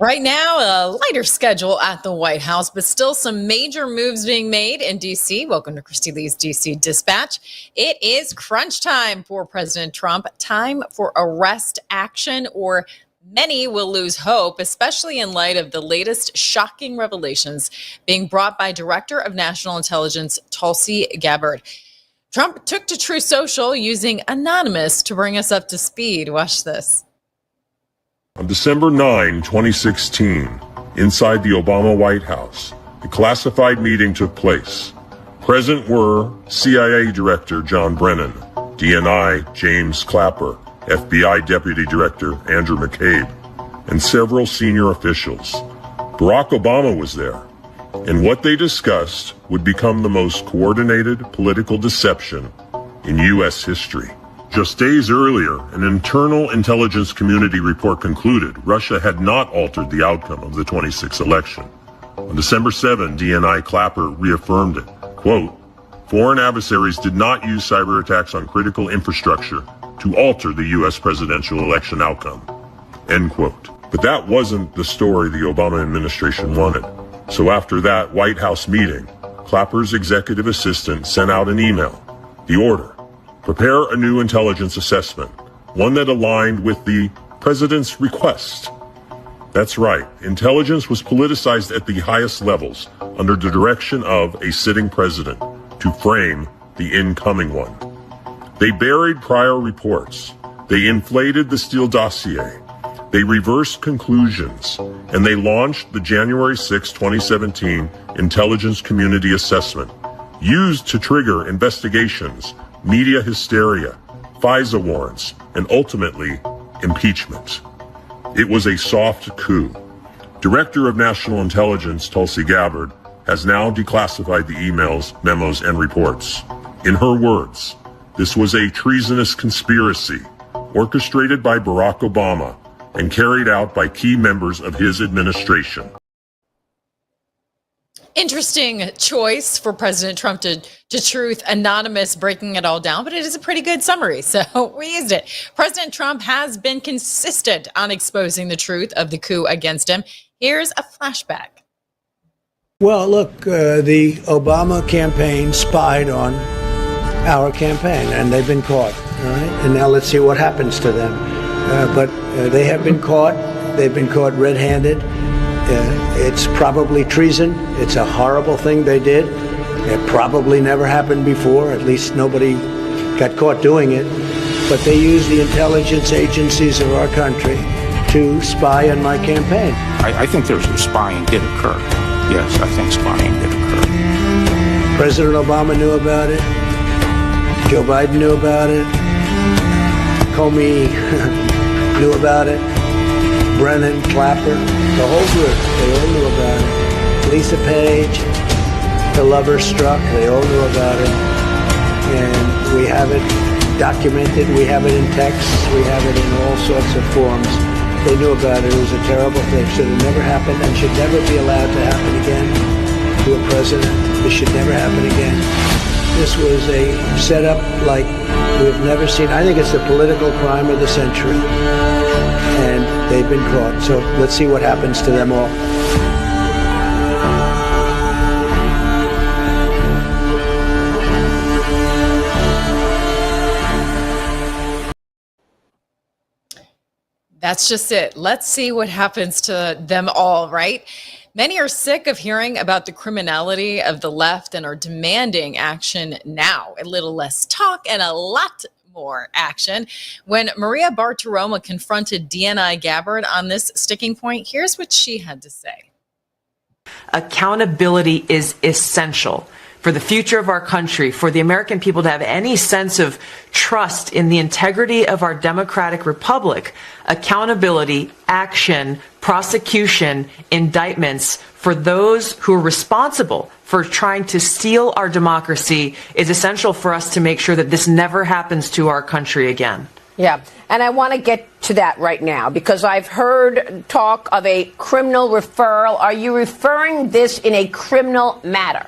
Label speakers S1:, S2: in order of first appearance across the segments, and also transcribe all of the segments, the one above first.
S1: Right now, a lighter schedule at the White House, but still some major moves being made in D.C. Welcome to Christy Lee's D.C. Dispatch. It is crunch time for President Trump. Time for arrest action, or many will lose hope, especially in light of the latest shocking revelations being brought by Director of National Intelligence Tulsi Gabbard. Trump took to Truth Social using Anonymous to bring us up to speed. Watch this.
S2: On December 9, 2016, inside the Obama White House, a classified meeting took place. Present were CIA Director John Brennan, DNI James Clapper, FBI Deputy Director Andrew McCabe, and several senior officials. Barack Obama was there, and what they discussed would become the most coordinated political deception in U.S. history. Just days earlier, an internal intelligence community report concluded Russia had not altered the outcome of the 26th election. On December 7, DNI Clapper reaffirmed it. Quote, "Foreign adversaries did not use cyber attacks on critical infrastructure to alter the U.S. presidential election outcome." End quote. But that wasn't the story the Obama administration wanted. So after that White House meeting, Clapper's executive assistant sent out an email. The order: prepare a new intelligence assessment, one that aligned with the president's request. That's right, intelligence was politicized at the highest levels under the direction of a sitting president to frame the incoming one. They buried prior reports, they inflated the Steele dossier, they reversed conclusions, and they launched the January 6, 2017 Intelligence Community Assessment, used to trigger investigations, media hysteria, FISA warrants, and ultimately impeachment. It was a soft coup. Director of National Intelligence Tulsi Gabbard has now declassified the emails, memos, and reports. In her words, this was a treasonous conspiracy orchestrated by Barack Obama and carried out by key members of his administration.
S1: Interesting choice for President Trump to Truth Anonymous, breaking it all down, but it is a pretty good summary, so we used it. President Trump has been consistent on exposing the truth of the coup against him. Here's a flashback.
S3: Well, look, the Obama campaign spied on our campaign, and they've been caught, all right? And now let's see what happens to them. But they have been caught. They've been caught red-handed. It's probably treason. It's a horrible thing they did. It probably never happened before. At least nobody got caught doing it. But they used the intelligence agencies of our country to spy on my campaign.
S4: I think there's some spying did occur. Yes, I think spying did occur.
S3: President Obama knew about it. Joe Biden knew about it. Comey knew about it. Brennan, Clapper, the whole group, they all knew about it. Lisa Page, the lover struck, they all knew about it. And we have it documented, we have it in texts, we have it in all sorts of forms. They knew about it. It was a terrible thing. Should have never happened and should never be allowed to happen again to a president. This should never happen again. This was a setup like we've never seen. I think it's the political crime of the century. And they've been caught. So let's see what happens to them all.
S1: That's just it. Let's see what happens to them all, right? Many are sick of hearing about the criminality of the left and are demanding action now. A little less talk and a lot more action. When Maria Bartiromo confronted DNI Gabbard on this sticking point, here's what she had to say.
S5: Accountability is essential for the future of our country, for the American people to have any sense of trust in the integrity of our democratic republic. Accountability, action, prosecution, indictments for those who are responsible for trying to steal our democracy is essential for us to make sure that this never happens to our country again.
S6: Yeah, and I want to get to that right now because I've heard talk of a criminal referral. Are you referring this in a criminal matter?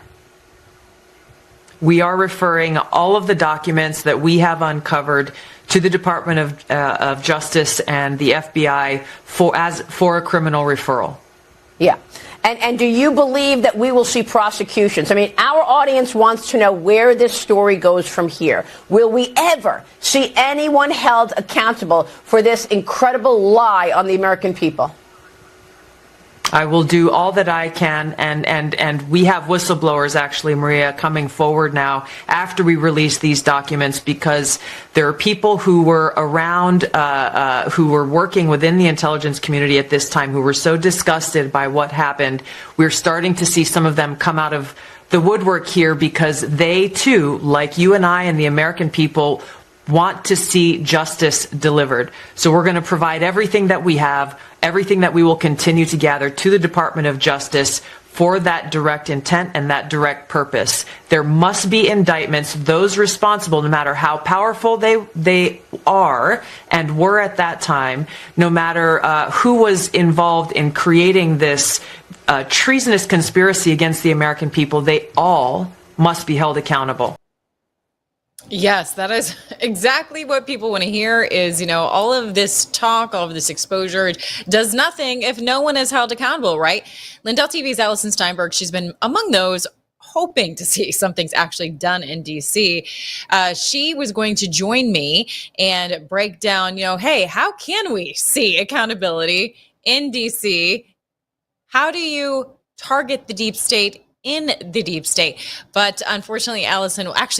S5: we are referring all of the documents that we have uncovered to the Department of Justice and the FBI for a criminal referral.
S6: Yeah. And do you believe that we will see prosecutions? I mean, our audience wants to know where this story goes from here. Will we ever see anyone held accountable for this incredible lie on the American people?
S5: I will do all that I can, and we have whistleblowers, actually, Maria, coming forward now after we release these documents, because there are people who were around, who were working within the intelligence community at this time, who were so disgusted by what happened. We're starting to see some of them come out of the woodwork here, because they too, like you and I and the American people, want to see justice delivered. So we're going to provide everything that we have, everything that we will continue to gather to the Department of Justice for that direct intent and that direct purpose. There must be indictments, those responsible, no matter how powerful they are and were at that time, no matter who was involved in creating this treasonous conspiracy against the American people, they all must be held accountable.
S1: Yes, that is exactly what people want to hear is, all of this talk, all of this exposure does nothing if no one is held accountable, right? Lindell TV's Allison Steinberg, she's been among those hoping to see something's actually done in DC. She was going to join me and break down, hey, how can we see accountability in DC? How do you target the deep state in the deep state? But unfortunately,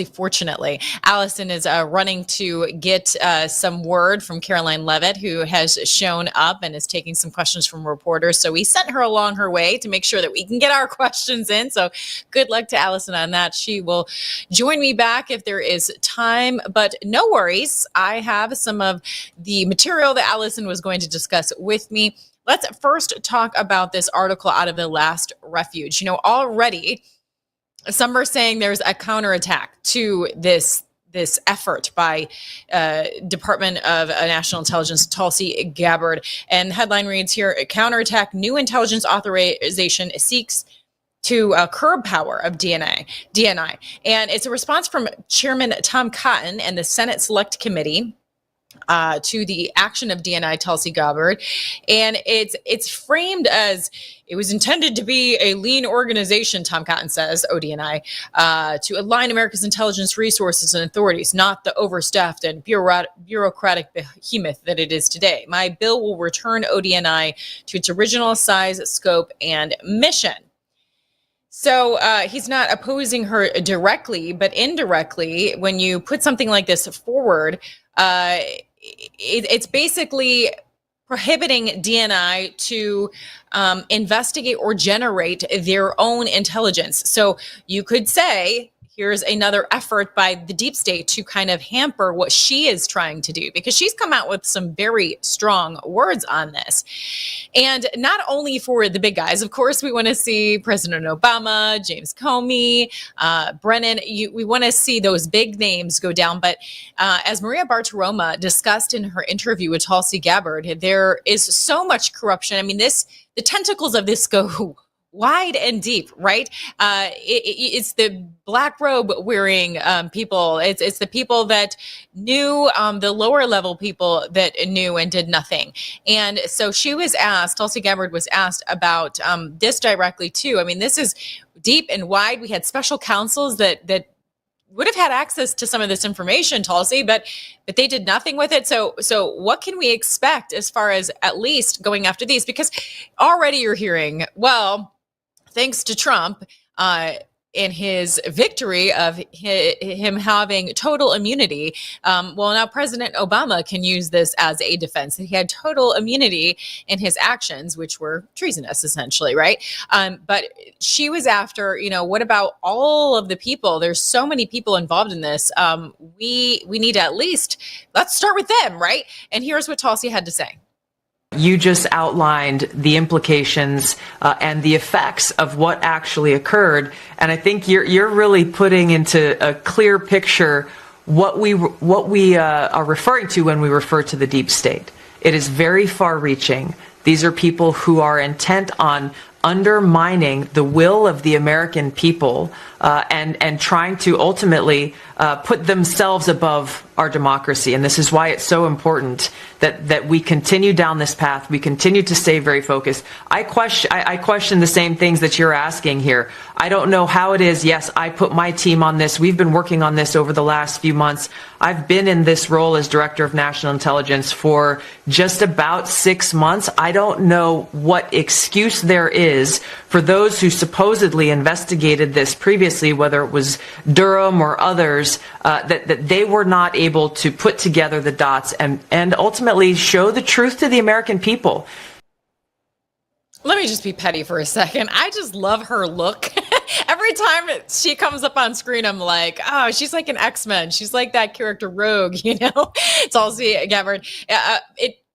S1: fortunately, Allison is running to get some word from Caroline Levitt, who has shown up and is taking some questions from reporters. So we sent her along her way to make sure that we can get our questions in. So good luck to Allison on that. She will join me back if there is time, but no worries. I have some of the material that Allison was going to discuss with me. Let's first talk about this article out of The Last Refuge. Already some are saying there's a counterattack to this effort by Department of National Intelligence Tulsi Gabbard. And the headline reads here, counterattack, new intelligence authorization seeks to curb power of DNI. And it's a response from Chairman Tom Cotton and the Senate Select Committee to the action of DNI Tulsi Gabbard. And it's framed as it was intended to be a lean organization, Tom Cotton says, ODNI, to align America's intelligence resources and authorities, not the overstaffed and bureaucratic behemoth that it is today. My bill will return ODNI to its original size, scope, and mission. So he's not opposing her directly, but indirectly, when you put something like this forward, it's basically prohibiting DNI to investigate or generate their own intelligence. So you could say, here's another effort by the deep state to kind of hamper what she is trying to do, because she's come out with some very strong words on this. And not only for the big guys, of course, we want to see President Obama, James Comey, Brennan. We want to see those big names go down. But as Maria Bartiromo discussed in her interview with Tulsi Gabbard, there is so much corruption. I mean, the tentacles of this go wide and deep, right? It's the black robe wearing people. It's the people that knew, the lower level people that knew and did nothing. And so she was asked, Tulsi Gabbard was asked about this directly too. I mean, this is deep and wide. We had special counsels that would have had access to some of this information, Tulsi, but they did nothing with it. So what can we expect as far as at least going after these? Because already you're hearing, well, thanks to Trump in his victory of him having total immunity. Well, now President Obama can use this as a defense. He had total immunity in his actions, which were treasonous, essentially, right? But she was after, what about all of the people? There's so many people involved in this. We need to at least, let's start with them, right? And here's what Tulsi had to say.
S5: You just outlined the implications and the effects of what actually occurred, and I think you're really putting into a clear picture what we are referring to when we refer to the deep state. It is very far-reaching. These are people who are intent on undermining the will of the American people and trying to ultimately put themselves above our democracy. And this is why it's so important that we continue down this path. We continue to stay very focused. I question the same things that you're asking here. I don't know how it is. Yes, I put my team on this. We've been working on this over the last few months. I've been in this role as Director of National Intelligence for just about 6 months. I don't know what excuse there is for those who supposedly investigated this previously, whether it was Durham or others, that they were not able to put together the dots and ultimately show the truth to the American people.
S1: Let me just be petty for a second. I just love her look. Every time she comes up on screen, I'm like, oh, she's like an X-Men. She's like that character Rogue, you know? Tulsi Gabbard.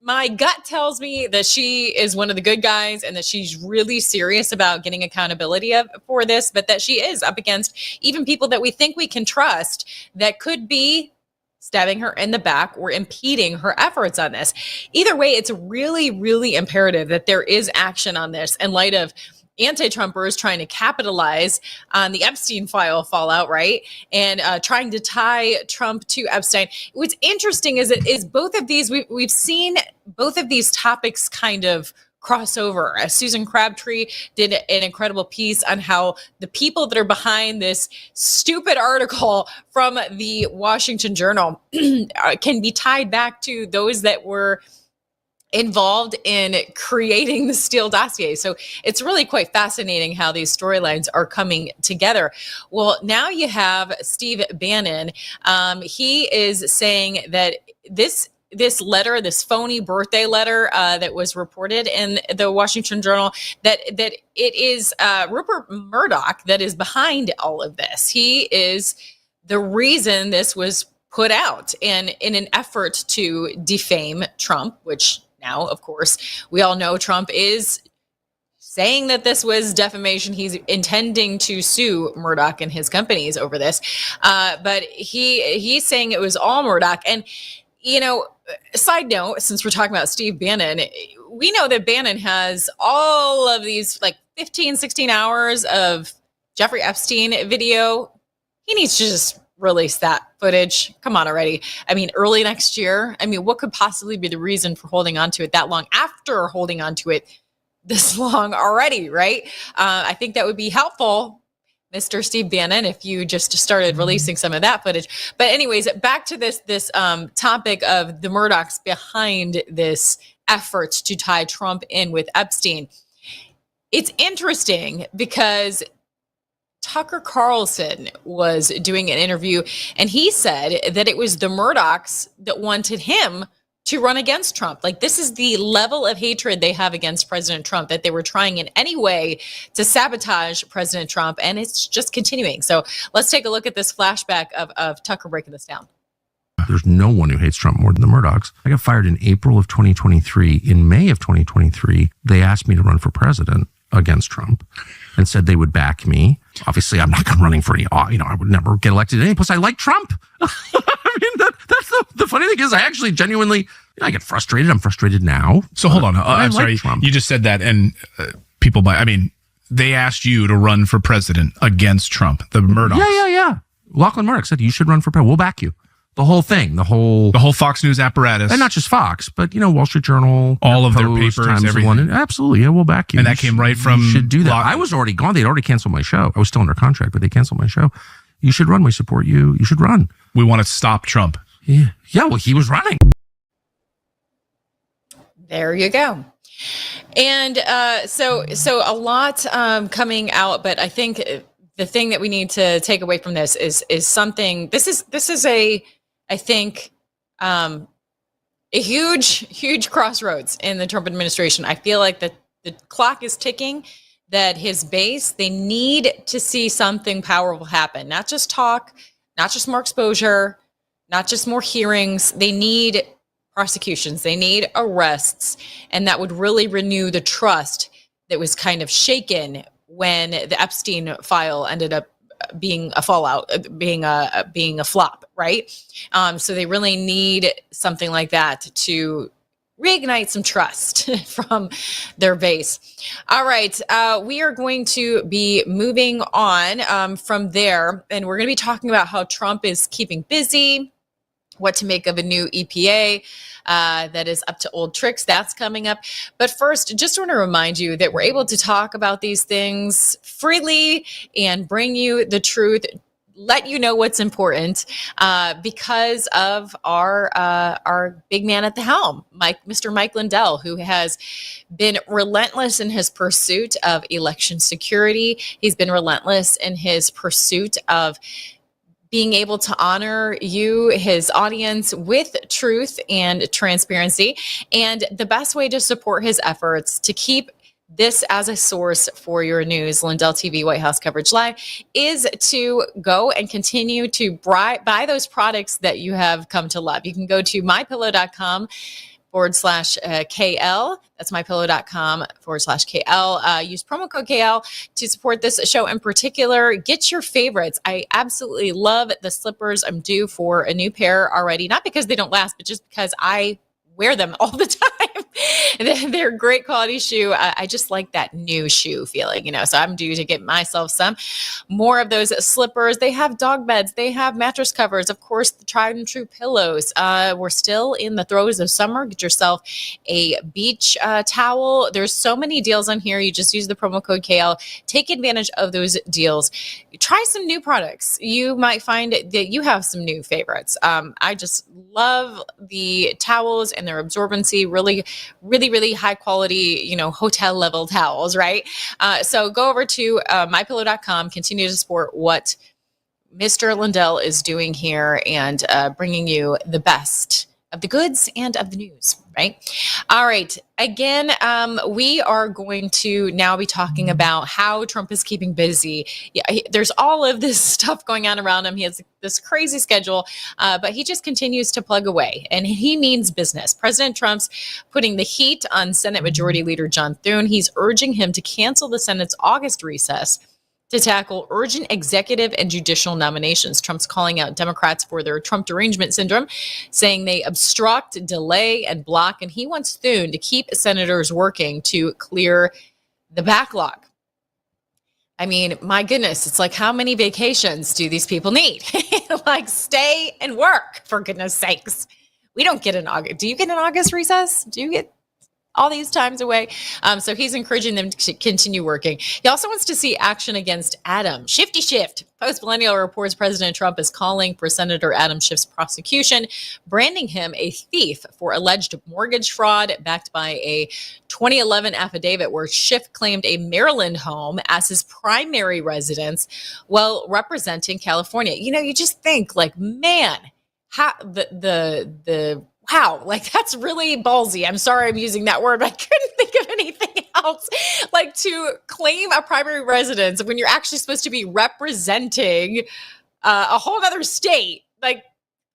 S1: My gut tells me that she is one of the good guys and that she's really serious about getting accountability for this, but that she is up against even people that we think we can trust that could be stabbing her in the back or impeding her efforts on this. Either way, it's really, really imperative that there is action on this in light of anti-Trumpers trying to capitalize on the Epstein file fallout, right? And trying to tie Trump to Epstein. What's interesting is both of these, we've seen both of these topics kind of crossover. Susan Crabtree did an incredible piece on how the people that are behind this stupid article from the Washington Journal can be tied back to those that were involved in creating the Steele dossier. So it's really quite fascinating how these storylines are coming together. Well, now you have Steve Bannon. He is saying that this letter, this phony birthday letter that was reported in the Washington Journal, that it is Rupert Murdoch that is behind all of this. He is the reason this was put out, and in an effort to defame Trump, which now, of course, we all know Trump is saying that this was defamation. He's intending to sue Murdoch and his companies over this. But he's saying it was all Murdoch. And, you know, side note, since we're talking about Steve Bannon, we know that Bannon has all of these like 15, 16 hours of Jeffrey Epstein video. He needs to just release that footage. Come on already. I mean, early next year. I mean, what could possibly be the reason for holding on to it that long after holding on to it this long already, right? I think that would be helpful, Mr. Steve Bannon, if you just started releasing some of that footage. But anyways, back to this topic of the Murdochs behind this effort to tie Trump in with Epstein. It's interesting because Tucker Carlson was doing an interview, and he said that it was the Murdochs that wanted him to run against Trump. Like, this is the level of hatred they have against President Trump, that they were trying in any way to sabotage President Trump, and it's just continuing. So let's take a look at this flashback of Tucker breaking this down.
S7: There's no one who hates Trump more than the Murdochs. I got fired in April of 2023. In May of 2023, they asked me to run for president against Trump and said they would back me. Obviously, I'm not running for any, I would never get elected anyway. Plus, I like Trump. I mean, that's the funny thing is I actually genuinely, I get frustrated. I'm frustrated now.
S8: So hold on. I'm sorry.
S7: Trump.
S8: You just said that, and they asked you to run for president against Trump, the Murdochs.
S7: Yeah. Lachlan Murdoch said, you should run for president. We'll back you. The whole thing, the whole
S8: Fox News apparatus.
S7: And not just Fox, but, Wall Street Journal.
S8: All of their
S7: Post,
S8: papers,
S7: Times
S8: everything.
S7: London. Absolutely, yeah, we'll back you.
S8: And that came right from...
S7: You should do that. I was already gone. They'd already canceled my show. I was still under contract, but they canceled my show. You should run. We support you. You should run.
S8: We want to stop Trump.
S7: Yeah, well, he was running.
S1: There you go. And so a lot coming out, but I think the thing that we need to take away from this is something. This is I think a huge crossroads in the Trump administration. I feel like the clock is ticking, that his base, they need to see something powerful happen. Not just talk, not just more exposure, not just more hearings. They need prosecutions. They need arrests. And that would really renew the trust that was kind of shaken when the Epstein file ended up being a fallout, being a flop, right? So they really need something like that to reignite some trust from their base. All right, we are going to be moving on from there, and we're going to be talking about how Trump is keeping busy, what to make of a new EPA that is up to old tricks. That's coming up. But first, just want to remind you that we're able to talk about these things freely and bring you the truth, let you know what's important because of our big man at the helm, Mr. Mike Lindell, who has been relentless in his pursuit of election security. He's been relentless in his pursuit of being able to honor you, his audience, with truth and transparency. And the best way to support his efforts to keep this as a source for your news, Lindell TV White House Coverage Live, is to go and continue to buy those products that you have come to love. You can go to mypillow.com /KL. That's mypillow.com/KL. Use promo code KL to support this show in particular. Get your favorites. I absolutely love the slippers. I'm due for a new pair already, not because they don't last, but just because I wear them all the time. They're great quality shoe. I just like that new shoe feeling, so I'm due to get myself some more of those slippers. They have dog beds. They have mattress covers. Of course, the tried and true pillows. We're still in the throes of summer. Get yourself a beach towel. There's so many deals on here. You just use the promo code KL. Take advantage of those deals. Try some new products. You might find that you have some new favorites. I just love the towels and their absorbency. Really, really, really high quality, hotel level towels, right? So go over to mypillow.com, continue to support what Mr. Lindell is doing here and bringing you the best of the goods and of the news, right? All right. Again, we are going to now be talking about how Trump is keeping busy. Yeah, there's all of this stuff going on around him. He has this crazy schedule, but he just continues to plug away, and he means business. President Trump's putting the heat on Senate Majority Leader John Thune. He's urging him to cancel the Senate's August recess to tackle urgent executive and judicial nominations. Trump's calling out Democrats for their Trump derangement syndrome, saying they obstruct, delay, and block, and he wants Thune to keep senators working to clear the backlog. I mean, my goodness, it's like, how many vacations do these people need? Like, stay and work, for goodness sakes. We don't get an August. Do you get an August recess? Do you get all these times away? So he's encouraging them to continue working. He also wants to see action against Adam Shifty Shift. Post-Millennial reports President Trump is calling for Senator Adam Schiff's prosecution, branding him a thief for alleged mortgage fraud, backed by a 2011 affidavit where Schiff claimed a Maryland home as his primary residence while representing California. You just think, like, man, how wow, like, that's really ballsy. I'm sorry I'm using that word, but I couldn't think of anything else. Like, to claim a primary residence when you're actually supposed to be representing a whole other state. Like,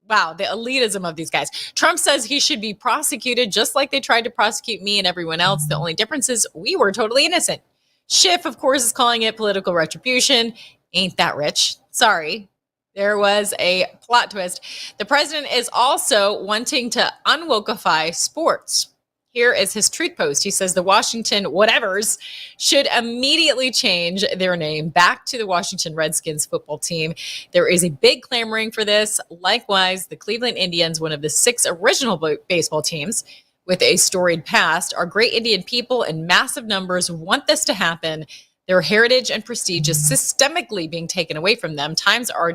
S1: wow, the elitism of these guys. Trump says he should be prosecuted just like they tried to prosecute me and everyone else. The only difference is we were totally innocent. Schiff, of course, is calling it political retribution. Ain't that rich? Sorry. There was a plot twist. The president is also wanting to unwokeify sports. Here is his tweet post. He says the Washington whatevers should immediately change their name back to the Washington Redskins football team. There is a big clamoring for this. Likewise, the Cleveland Indians, one of the 6 original baseball teams with a storied past, are great Indian people in massive numbers, want this to happen. Their heritage and prestige is systemically being taken away from them. Times are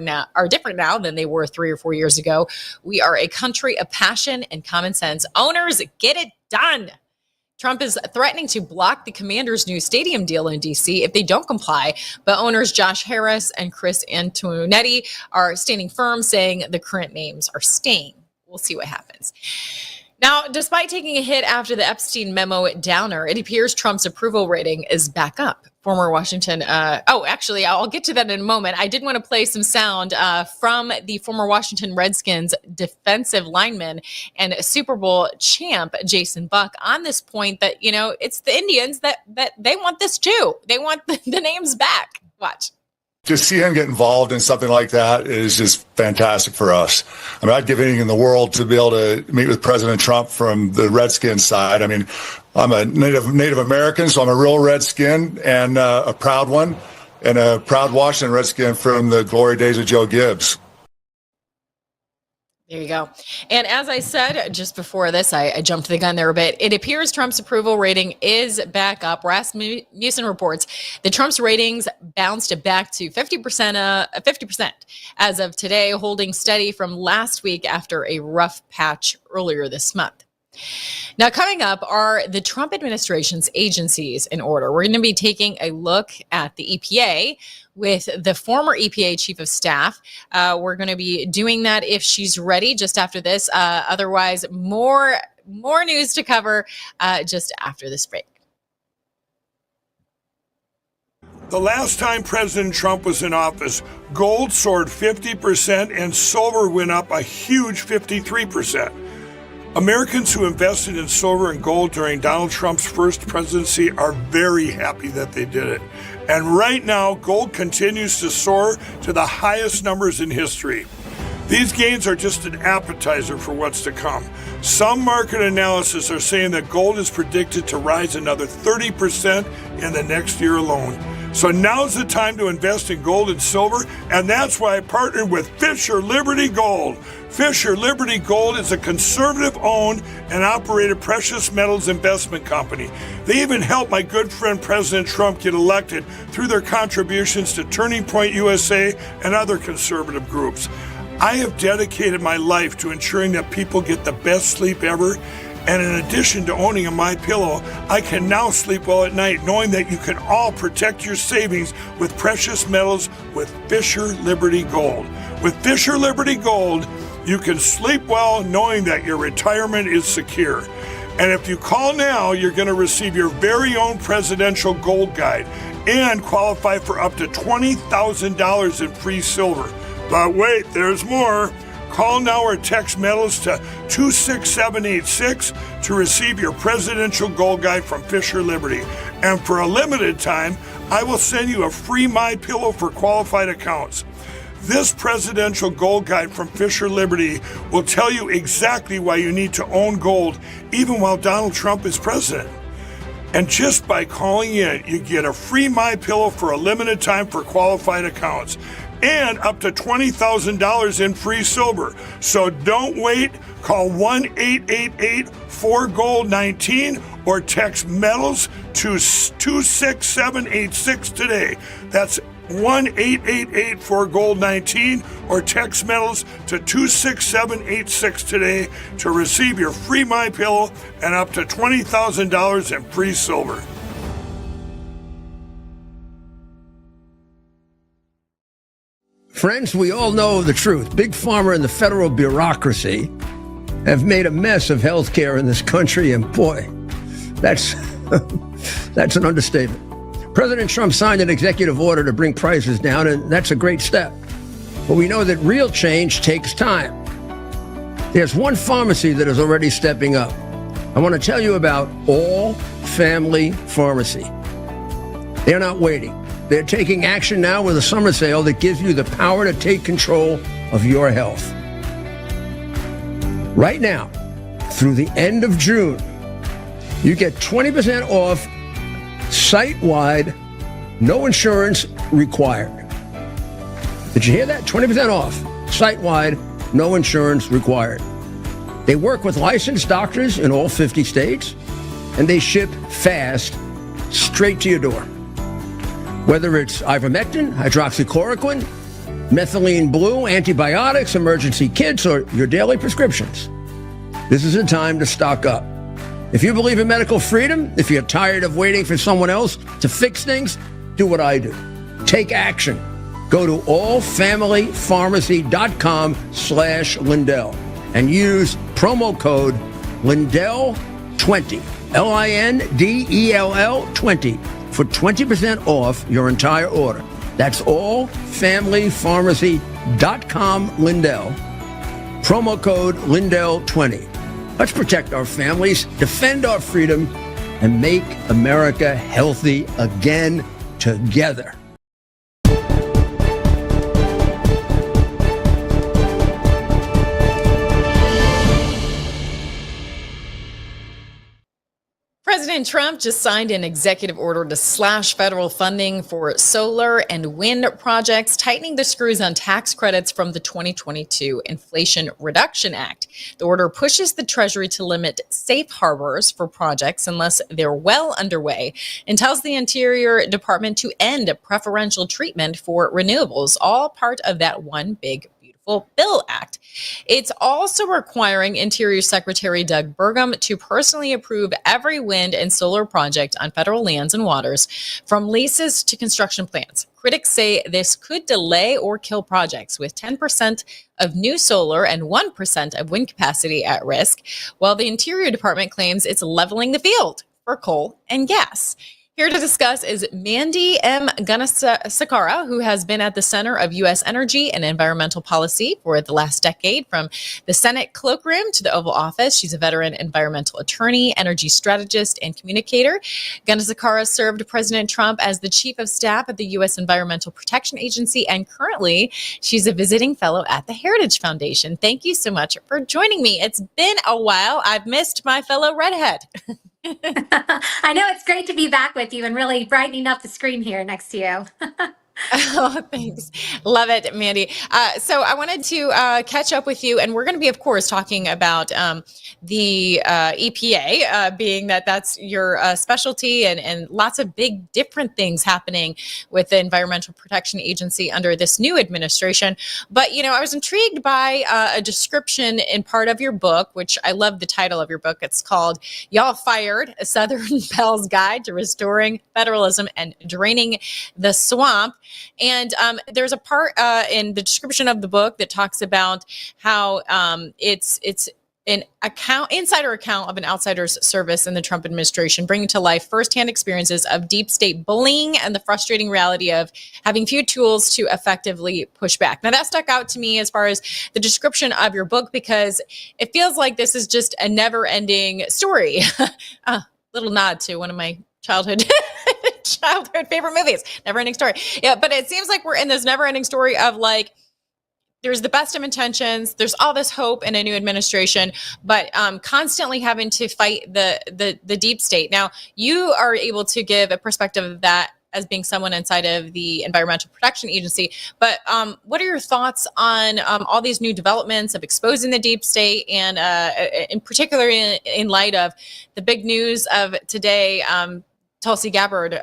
S1: different now than they were 3 or 4 years ago. We are a country of passion and common sense. Owners, get it done. Trump is threatening to block the Commanders' new stadium deal in D.C. if they don't comply. But owners Josh Harris and Chris Antonetti are standing firm, saying the current names are staying. We'll see what happens. Now, despite taking a hit after the Epstein memo downer, it appears Trump's approval rating is back up. Former Washington, actually, I'll get to that in a moment. I did want to play some sound from the former Washington Redskins defensive lineman and Super Bowl champ, Jason Buck, on this point that, it's the Indians that they want this too. They want the names back. Watch.
S9: just see him get involved in something like that is just fantastic for us. I mean, I'd give anything in the world to be able to meet with President Trump from the Redskins side. I mean, I'm a Native American, so I'm a real Redskin and a proud one, and a proud Washington Redskin from the glory days of Joe Gibbs.
S1: There you go. And as I said just before this, I jumped the gun there a bit. It appears Trump's approval rating is back up. Rasmussen reports that Trump's ratings bounced back to 50% as of today, holding steady from last week after a rough patch earlier this month. Now, coming up are the Trump administration's agencies in order. We're going to be taking a look at the EPA with the former EPA chief of staff. We're going to be doing that if she's ready just after this. Otherwise, more news to cover just after this break.
S10: The last time President Trump was in office, gold soared 50% and silver went up a huge 53%. Americans who invested in silver and gold during Donald Trump's first presidency are very happy that they did it. And right now, gold continues to soar to the highest numbers in history. These gains are just an appetizer for what's to come. Some market analysis are saying that gold is predicted to rise another 30% in the next year alone. So now's the time to invest in gold and silver, and that's why I partnered with Fisher Liberty Gold. Fisher Liberty Gold is a conservative-owned and operated precious metals investment company. They even helped my good friend President Trump get elected through their contributions to Turning Point USA and other conservative groups. I have dedicated my life to ensuring that people get the best sleep ever. And in addition to owning a MyPillow, I can now sleep well at night knowing that you can all protect your savings with precious metals with Fisher Liberty Gold. With Fisher Liberty Gold, you can sleep well knowing that your retirement is secure. And if you call now, you're going to receive your very own presidential gold guide and qualify for up to $20,000 in free silver. But wait, there's more. Call now or text metals to 26786 to receive your presidential gold guide from Fisher Liberty. And for a limited time, I will send you a free MyPillow for qualified accounts. This presidential gold guide from Fisher Liberty will tell you exactly why you need to own gold even while Donald Trump is president. And just by calling in, you get a free MyPillow for a limited time for qualified accounts and up to $20,000 in free silver. So don't wait. Call 1-888-4GOLD-19 or text metals to 26786 today. That's 1-888-4GOLD-19 or text metals to 26786 today to receive your free MyPillow and up to $20,000 in free silver.
S3: Friends, we all know the truth. Big Pharma and the federal bureaucracy have made a mess of healthcare in this country, and boy, that's an understatement. President Trump signed an executive order to bring prices down, and that's a great step. But we know that real change takes time. There's one pharmacy that is already stepping up. I want to tell you about All Family Pharmacy. They're not waiting. They're taking action now with a summer sale that gives you the power to take control of your health. Right now, through the end of June, you get 20% off site-wide, no insurance required. Did you hear that? 20% off, site-wide, no insurance required. They work with licensed doctors in all 50 states, and they ship fast, straight to your door. Whether it's ivermectin, hydroxychloroquine, methylene blue, antibiotics, emergency kits, or your daily prescriptions, this is a time to stock up. If you believe in medical freedom, if you're tired of waiting for someone else to fix things, do what I do. Take action. Go to allfamilypharmacy.com/Lindell and use promo code Lindell20, Lindell 20 for 20% off your entire order. That's allfamilypharmacy.com Lindell. Promo code Lindell20. Let's protect our families, defend our freedom, and make America healthy again together.
S1: President Trump just signed an executive order to slash federal funding for solar and wind projects, tightening the screws on tax credits from the 2022 Inflation Reduction Act. The order pushes the Treasury to limit safe harbors for projects unless they're well underway and tells the Interior Department to end preferential treatment for renewables, all part of that one big Bill Act. It's also requiring Interior Secretary Doug Burgum to personally approve every wind and solar project on federal lands and waters, from leases to construction plans. Critics say this could delay or kill projects, with 10% of new solar and 1% of wind capacity at risk, while the Interior Department claims it's leveling the field for coal and gas. Here to discuss is Mandy M. Gunasakara, who has been at the center of U.S. energy and environmental policy for the last decade, from the Senate cloakroom to the Oval Office. She's a veteran environmental attorney, energy strategist, and communicator. Gunasakara served President Trump as the chief of staff at the U.S. Environmental Protection Agency, and currently she's a visiting fellow at the Heritage Foundation. Thank you so much for joining me. It's been a while. I've missed my fellow redhead.
S11: I know, it's great to be back with you and really brightening up the screen here next to you.
S1: Oh, thanks. Love it, Mandy. So I wanted to catch up with you, and we're going to be, of course, talking about the EPA, being that that's your specialty, and lots of big different things happening with the Environmental Protection Agency under this new administration. But, you know, I was intrigued by a description in part of your book, which I love the title of your book. It's called Y'all Fired, A Southern Belle's Guide to Restoring Federalism and Draining the Swamp. And there's a part in the description of the book that talks about how it's an insider account of an outsider's service in the Trump administration, bringing to life firsthand experiences of deep state bullying and the frustrating reality of having few tools to effectively push back. Now, that stuck out to me as far as the description of your book, because it feels like this is just a never-ending story. Little nod to one of my childhood favorite movies, Never Ending Story. Yeah, but it seems like we're in this never ending story of, like, there's the best of intentions, there's all this hope in a new administration, but constantly having to fight the deep state. Now, you are able to give a perspective of that as being someone inside of the Environmental Protection Agency. But what are your thoughts on all these new developments of exposing the deep state, and in particular in light of the big news of today, Tulsi Gabbard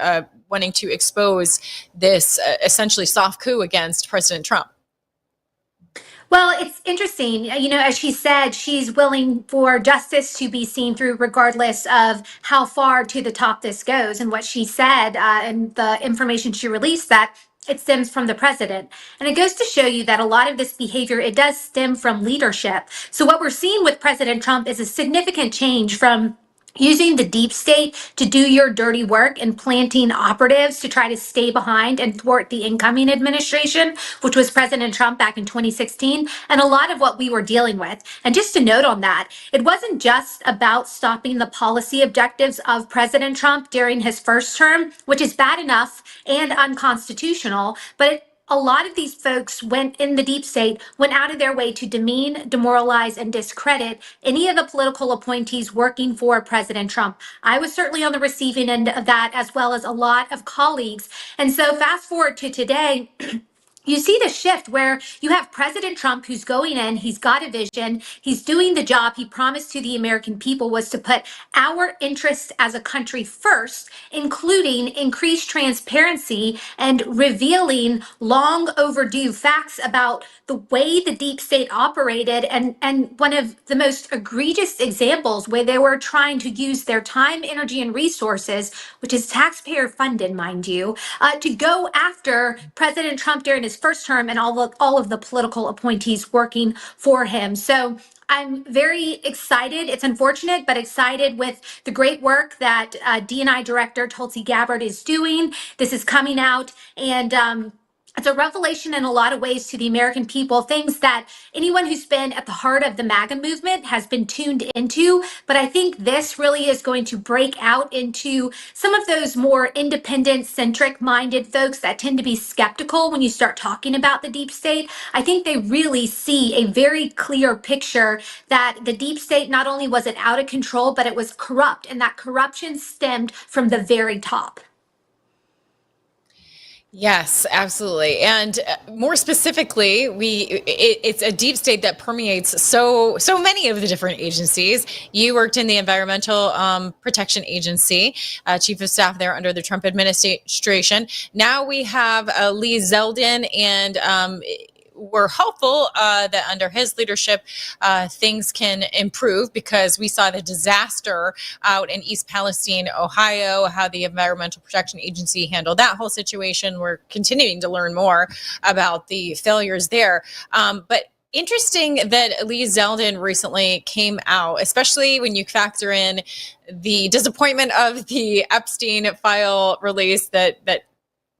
S1: wanting to expose this essentially soft coup against President Trump?
S11: Well, it's interesting. You know, as she said, she's willing for justice to be seen through regardless of how far to the top this goes. And what she said and the information she released, that it stems from the president. And it goes to show you that a lot of this behavior, it does stem from leadership. So what we're seeing with President Trump is a significant change from using the deep state to do your dirty work and planting operatives to try to stay behind and thwart the incoming administration, which was President Trump back in 2016, and a lot of what we were dealing with. And just to note on that, it wasn't just about stopping the policy objectives of President Trump during his first term, which is bad enough and unconstitutional, but a lot of these folks went in the deep state, went out of their way to demean, demoralize, and discredit any of the political appointees working for President Trump. I was certainly on the receiving end of that, as well as a lot of colleagues. And so fast forward to today, you see the shift where you have President Trump who's going in, he's got a vision, he's doing the job he promised to the American people, was to put our interests as a country first, including increased transparency and revealing long overdue facts about the way the deep state operated, and one of the most egregious examples where they were trying to use their time, energy, and resources, which is taxpayer funded, mind you, to go after President Trump during his first term and all of the political appointees working for him. So I'm very excited. It's unfortunate, but excited with the great work that D&I Director Tulsi Gabbard is doing. This is coming out, and it's a revelation in a lot of ways to the American people, things that anyone who's been at the heart of the MAGA movement has been tuned into. But I think this really is going to break out into some of those more independent, centric minded folks that tend to be skeptical when you start talking about the deep state. I think they really see a very clear picture that the deep state, not only was it out of control, but it was corrupt, and that corruption stemmed from the very top.
S1: Yes, absolutely. And more specifically, it's a deep state that permeates so many of the different agencies. You worked in the Environmental Protection Agency, chief of staff there under the Trump administration. Now we have Lee Zeldin, and we're hopeful that under his leadership, things can improve, because we saw the disaster out in East Palestine, Ohio, how the Environmental Protection Agency handled that whole situation. We're continuing to learn more about the failures there. But interesting that Lee Zeldin recently came out, especially when you factor in the disappointment of the Epstein file release that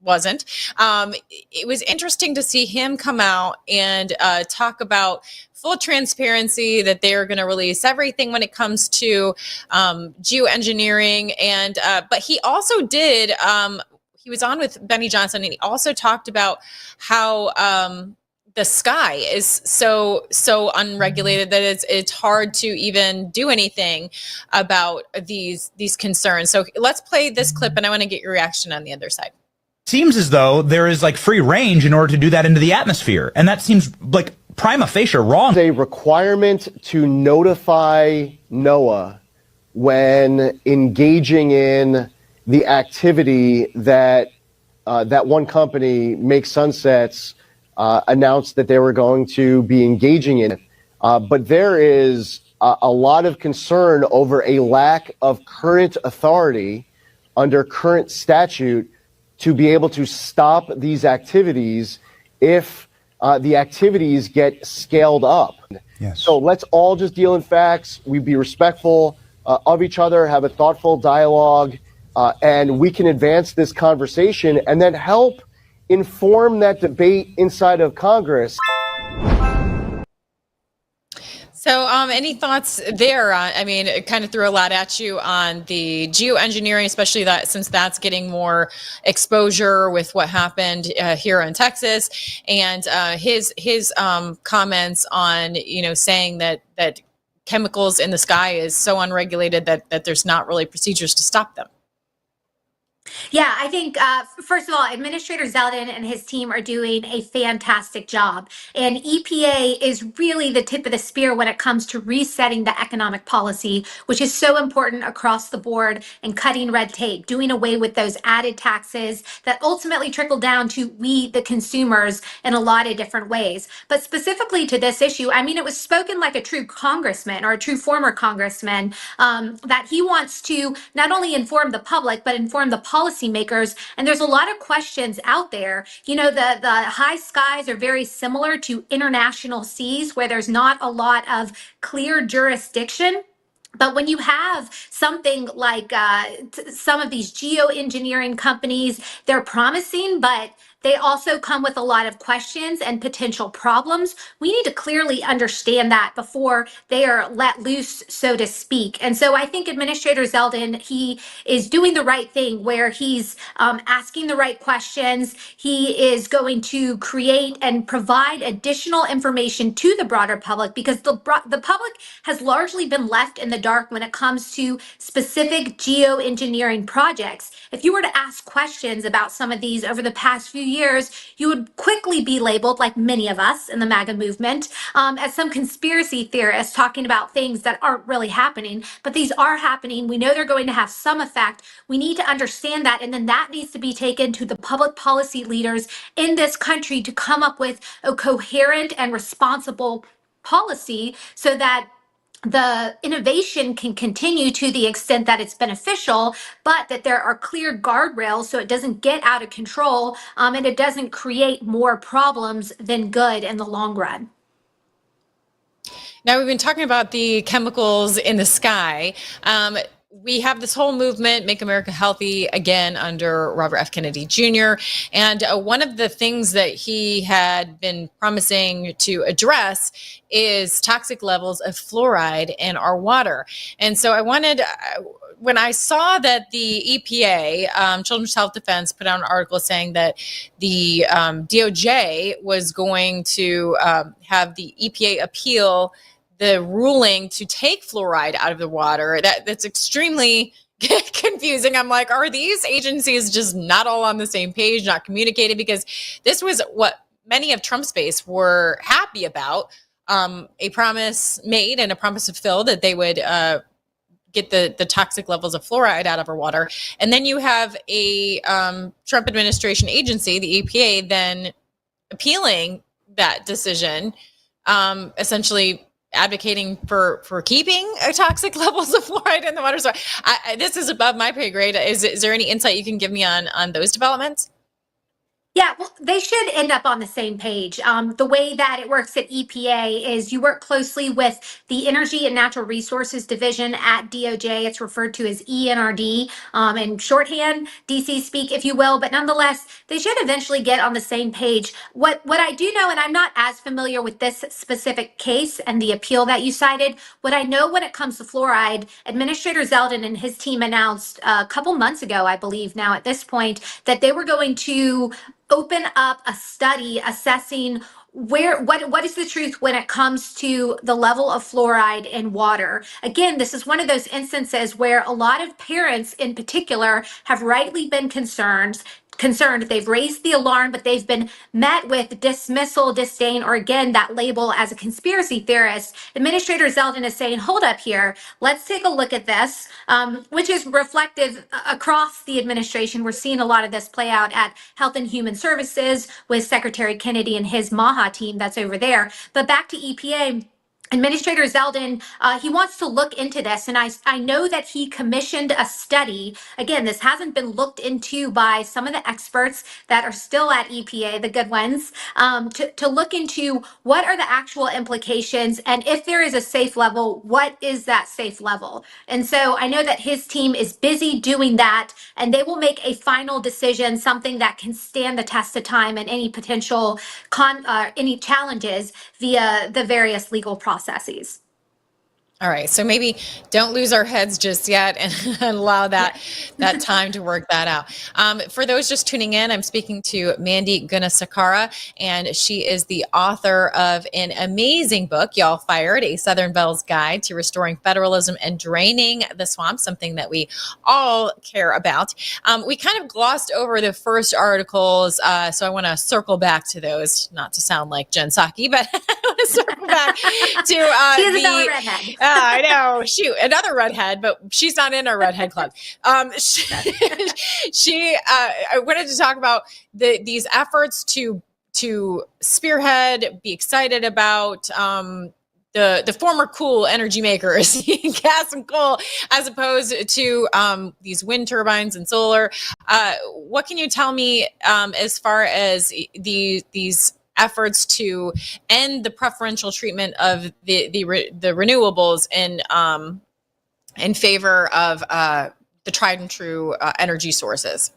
S1: wasn't. It was interesting to see him come out and talk about full transparency, that they're going to release everything when it comes to geoengineering. And but he also did, he was on with Benny Johnson, and he also talked about how the sky is so unregulated that it's hard to even do anything about these concerns. So let's play this clip, and I want to get your reaction on the other side.
S12: Seems as though there is like free range in order to do that into the atmosphere. And that seems like prima facie wrong.
S13: A requirement to notify NOAA when engaging in the activity that that one company, Make Sunsets, announced that they were going to be engaging in. But there is a lot of concern over a lack of current authority under current statute to be able to stop these activities if the activities get scaled up.
S12: Yes.
S13: So let's all just deal in facts. We be respectful of each other, have a thoughtful dialogue, and we can advance this conversation and then help inform that debate inside of Congress.
S1: So any thoughts there? I mean, it kind of threw a lot at you on the geoengineering, especially that since that's getting more exposure with what happened here in Texas, and his comments on, saying that chemicals in the sky is so unregulated that there's not really procedures to stop them.
S11: Yeah, I think, first of all, Administrator Zeldin and his team are doing a fantastic job. And EPA is really the tip of the spear when it comes to resetting the economic policy, which is so important across the board, and cutting red tape, doing away with those added taxes that ultimately trickle down to we, the consumers, in a lot of different ways. But specifically to this issue, I mean, it was spoken like a true congressman, or a true former congressman, that he wants to not only inform the public, but inform the policymakers. And there's a lot of questions out there. The high skies are very similar to international seas, where there's not a lot of clear jurisdiction. But when you have something like some of these geoengineering companies, they're promising, but they also come with a lot of questions and potential problems. We need to clearly understand that before they are let loose, so to speak. And so I think Administrator Zeldin, he is doing the right thing, where he's asking the right questions. He is going to create and provide additional information to the broader public, because the public has largely been left in the dark when it comes to specific geoengineering projects. If you were to ask questions about some of these over the past few years, you would quickly be labeled, like many of us in the MAGA movement, as some conspiracy theorists talking about things that aren't really happening. But these are happening. We know they're going to have some effect. We need to understand that, and then that needs to be taken to the public policy leaders in this country to come up with a coherent and responsible policy, so that the innovation can continue to the extent that it's beneficial, but that there are clear guardrails so it doesn't get out of control, and it doesn't create more problems than good in the long run.
S1: Now, we've been talking about the chemicals in the sky. we have this whole movement, Make America Healthy Again, under Robert F. Kennedy Jr. And one of the things that he had been promising to address is toxic levels of fluoride in our water. And so I wanted, when I saw that the EPA, Children's Health Defense, put out an article saying that the DOJ was going to have the EPA appeal the ruling to take fluoride out of the water, that's extremely confusing. I'm like, are these agencies just not all on the same page, not communicated? Because this was what many of Trump's base were happy about, a promise made and a promise fulfilled that they would get the toxic levels of fluoride out of our water. And then you have a Trump administration agency, the EPA, then appealing that decision, essentially advocating for keeping toxic levels of fluoride in the water. So this is above my pay grade. Is there any insight you can give me on those developments?
S11: Yeah, well, they should end up on the same page. The way that it works at EPA is you work closely with the Energy and Natural Resources Division at DOJ. It's referred to as ENRD, in shorthand, DC speak, if you will. But nonetheless, they should eventually get on the same page. What I do know, and I'm not as familiar with this specific case and the appeal that you cited, what I know when it comes to fluoride, Administrator Zeldin and his team announced a couple months ago, I believe now at this point, that they were going to open up a study assessing what is the truth when it comes to the level of fluoride in water. Again, this is one of those instances where a lot of parents in particular have rightly been concerned. They've raised the alarm, but they've been met with dismissal, disdain, or again, that label as a conspiracy theorist. Administrator Zeldin is saying, hold up here, let's take a look at this, which is reflective across the administration. We're seeing a lot of this play out at Health and Human Services with Secretary Kennedy and his MAHA team that's over there. But back to EPA. Administrator Zeldin, he wants to look into this, and I know that he commissioned a study. Again, this hasn't been looked into by some of the experts that are still at EPA, the good ones, to look into what are the actual implications, and if there is a safe level, what is that safe level? And so I know that his team is busy doing that, and they will make a final decision, something that can stand the test of time and any potential any challenges via the various legal processes.
S1: All right, so maybe don't lose our heads just yet and allow that time to work that out. For those just tuning in, I'm speaking to Mandy Gunasakara, and she is the author of an amazing book, Y'all Fired, A Southern Belle's Guide to Restoring Federalism and Draining the Swamp, something that we all care about. We kind of glossed over the first articles, so I want to circle back to those, not to sound like Jen Psaki, but I want to circle back to
S11: She's a redhead.
S1: I know. Shoot, another redhead, but she's not in our redhead club. I wanted to talk about these efforts to spearhead, be excited about the former cool energy makers, gas and coal, as opposed to these wind turbines and solar. What can you tell me as far as these efforts to end the preferential treatment of the renewables in favor of the tried and true energy sources?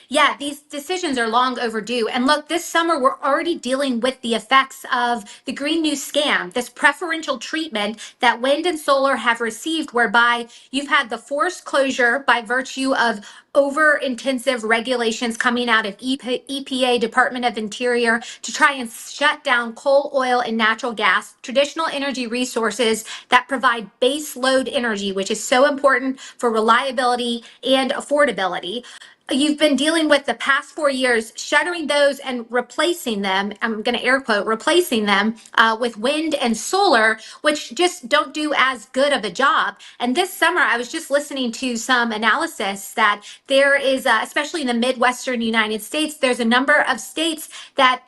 S11: Yeah, these decisions are long overdue. And look, this summer, we're already dealing with the effects of the Green New Scam, this preferential treatment that wind and solar have received, whereby you've had the forced closure by virtue of over-intensive regulations coming out of EPA, Department of Interior, to try and shut down coal, oil, and natural gas, traditional energy resources that provide base load energy, which is so important for reliability and affordability. You've been dealing with the past 4 years, shuttering those and replacing them. I'm going to air quote, replacing them with wind and solar, which just don't do as good of a job. And this summer, I was just listening to some analysis that there is, especially in the Midwestern United States, there's a number of states that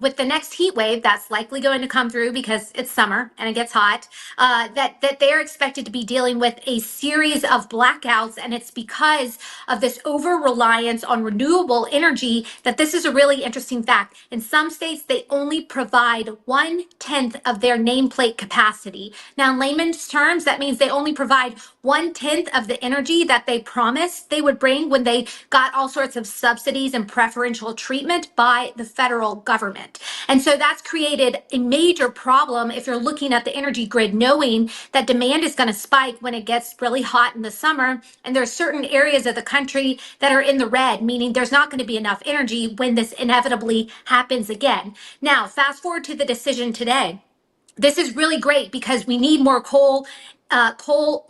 S11: with the next heat wave that's likely going to come through because it's summer and it gets hot, that they're expected to be dealing with a series of blackouts, and it's because of this over reliance on renewable energy that this is a really interesting fact. In some states, they only provide 1/10 of their nameplate capacity. Now, in layman's terms, that means they only provide 1/10 of the energy that they promised they would bring when they got all sorts of subsidies and preferential treatment by the federal government. And so that's created a major problem if you're looking at the energy grid, knowing that demand is going to spike when it gets really hot in the summer. And there are certain areas of the country that are in the red, meaning there's not going to be enough energy when this inevitably happens again. Now, fast forward to the decision today. This is really great because we need more coal,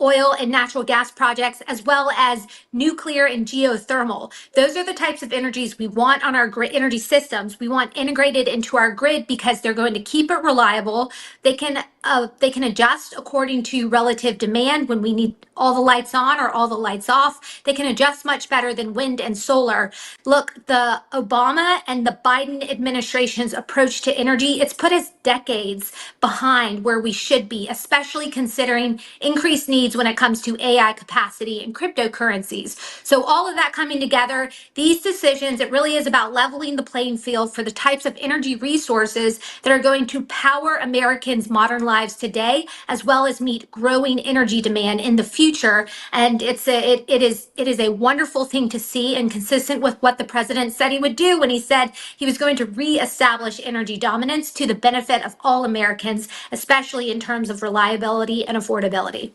S11: oil, and natural gas projects, as well as nuclear and geothermal. Those are the types of energies we want on our grid, energy systems. We want integrated into our grid because they're going to keep it reliable. They can adjust according to relative demand when we need all the lights on or all the lights off. They can adjust much better than wind and solar. Look, the Obama and the Biden administration's approach to energy, it's put us decades behind where we should be, especially considering increased needs when it comes to AI capacity and cryptocurrencies. So all of that coming together, these decisions, it really is about leveling the playing field for the types of energy resources that are going to power Americans' modern lives today, as well as meet growing energy demand in the future. And it is a wonderful thing to see, and consistent with what the president said he would do when he said he was going to reestablish energy dominance to the benefit of all Americans, especially in terms of reliability and affordability.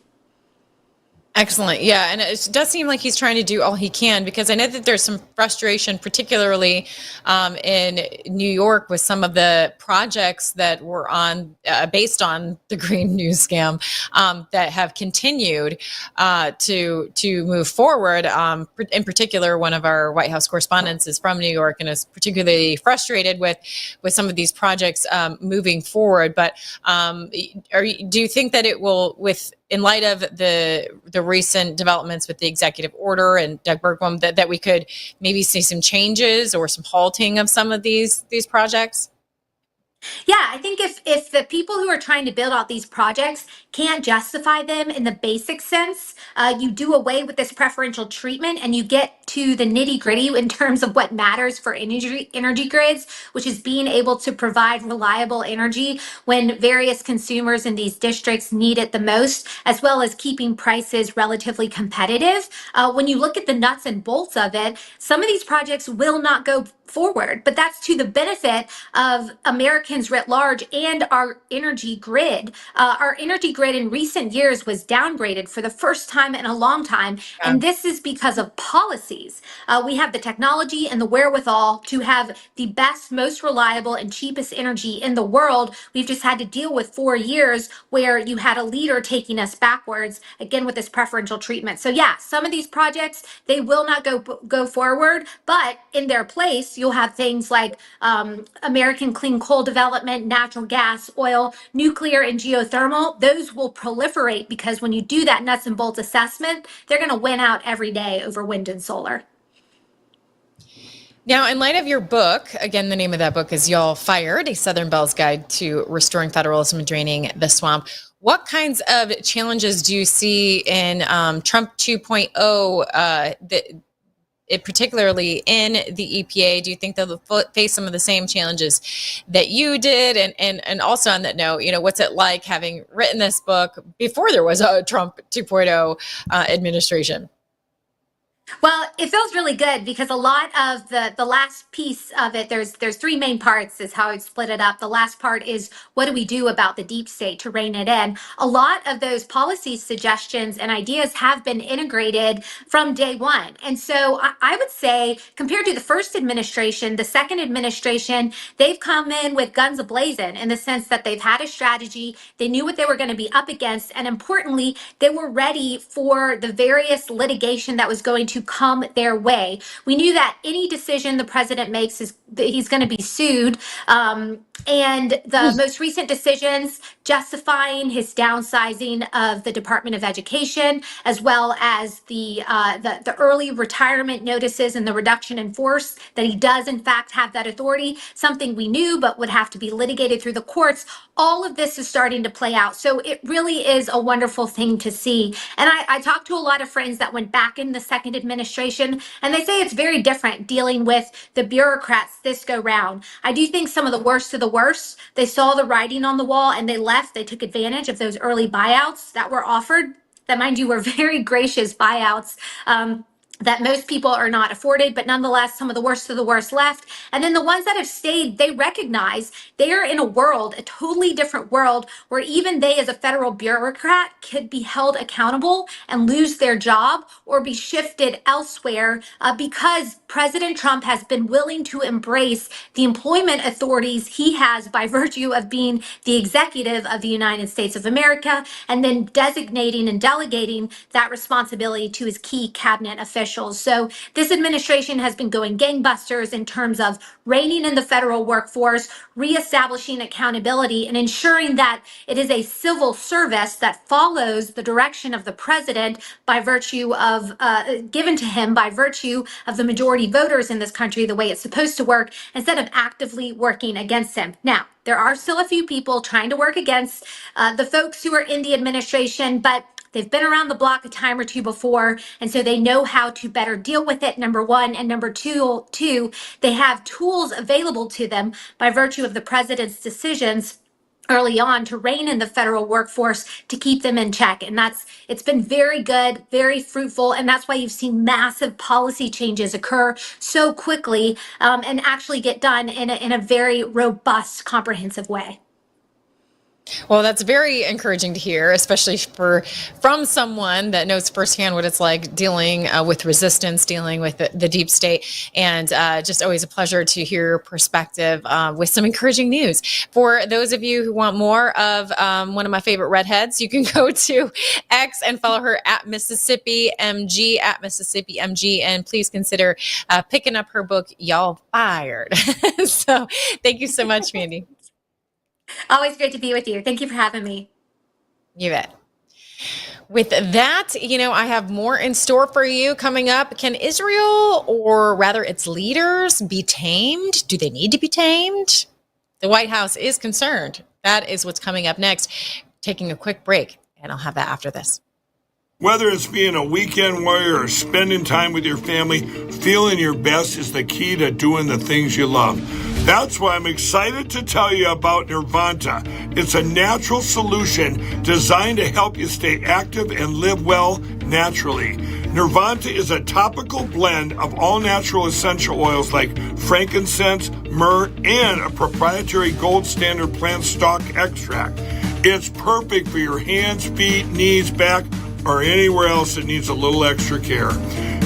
S1: Excellent. Yeah. And it does seem like he's trying to do all he can, because I know that there's some frustration, particularly in New York, with some of the projects that were based on the Green News scam that have continued to move forward. In particular, one of our White House correspondents is from New York and is particularly frustrated with some of these projects moving forward. But do you think that it will, in light of the recent developments with the executive order and Doug Burgum, that we could maybe see some changes or some halting of some of these projects?
S11: Yeah, I think if the people who are trying to build out these projects can't justify them in the basic sense, you do away with this preferential treatment and you get to the nitty gritty in terms of what matters for energy grids, which is being able to provide reliable energy when various consumers in these districts need it the most, as well as keeping prices relatively competitive. When you look at the nuts and bolts of it, some of these projects will not go forward, but that's to the benefit of Americans writ large and our energy grid. Our energy grid in recent years was downgraded for the first time in a long time, and this is because of policies. We have the technology and the wherewithal to have the best, most reliable, and cheapest energy in the world. We've just had to deal with 4 years where you had a leader taking us backwards, again with this preferential treatment. So yeah, some of these projects, they will not go forward, but in their place, you'll have things like American clean coal development, natural gas, oil, nuclear, and geothermal. Those will proliferate because when you do that nuts and bolts assessment, they're going to win out every day over wind and solar.
S1: Now, in light of your book, again, the name of that book is Y'all Fired, A Southern Belle's Guide to Restoring Federalism and Draining the Swamp. What kinds of challenges do you see in Trump 2.0, particularly in the EPA? Do you think they'll face some of the same challenges that you did? And also on that note, what's it like having written this book before there was a Trump 2.0 administration?
S11: Well, it feels really good because a lot of the last piece of it, there's 3 main parts is how I split it up. The last part is, what do we do about the deep state to rein it in? A lot of those policy suggestions and ideas have been integrated from day one. And so I would say, compared to the first administration, the second administration, they've come in with guns a-blazing in the sense that they've had a strategy, they knew what they were going to be up against, and importantly, they were ready for the various litigation that was going to come their way. We knew that any decision the president makes is that he's going to be sued. And the most recent decisions justifying his downsizing of the Department of Education, as well as the early retirement notices and the reduction in force, that he does in fact have that authority, something we knew but would have to be litigated through the courts. All of this is starting to play out. So it really is a wonderful thing to see. And I talked to a lot of friends that went back in the second administration, and they say it's very different dealing with the bureaucrats this go round. I do think some of the worst of the worst, they saw the writing on the wall and they left. They took advantage of those early buyouts that were offered, that, mind you, were very gracious buyouts. That most people are not afforded, but nonetheless, some of the worst of the worst left. And then the ones that have stayed, they recognize they are in a world, a totally different world, where even they as a federal bureaucrat could be held accountable and lose their job or be shifted elsewhere because President Trump has been willing to embrace the employment authorities he has by virtue of being the executive of the United States of America, and then designating and delegating that responsibility to his key cabinet officials. So this administration has been going gangbusters in terms of reining in the federal workforce, reestablishing accountability, and ensuring that it is a civil service that follows the direction of the president by virtue of, given to him by virtue of the majority voters in this country, the way it's supposed to work, instead of actively working against him. Now, there are still a few people trying to work against the folks who are in the administration, but they've been around the block a time or two before, and so they know how to better deal with it, number one. And number two, they have tools available to them by virtue of the president's decisions early on to rein in the federal workforce to keep them in check. And it's been very good, very fruitful. And that's why you've seen massive policy changes occur so quickly and actually get done in a very robust, comprehensive way.
S1: Well, that's very encouraging to hear, especially from someone that knows firsthand what it's like dealing with resistance, dealing with the deep state, and just always a pleasure to hear your perspective with some encouraging news. For those of you who want more of one of my favorite redheads, you can go to X and follow her at Mississippi MG, and please consider picking up her book, Y'all Fired. So thank you so much, Mandy.
S11: Always great to be with you. Thank you for having me.
S1: You bet. With that, I have more in store for you coming up. Can Israel, or rather its leaders, be tamed? Do they need to be tamed? The White House is concerned. That is what's coming up next. Taking a quick break, and I'll have that after this.
S10: Whether it's being a weekend warrior or spending time with your family, feeling your best is the key to doing the things you love. That's why I'm excited to tell you about Nirvanta. It's a natural solution designed to help you stay active and live well naturally. Nirvanta is a topical blend of all natural essential oils like frankincense, myrrh, and a proprietary gold standard plant stock extract. It's perfect for your hands, feet, knees, back, or anywhere else that needs a little extra care.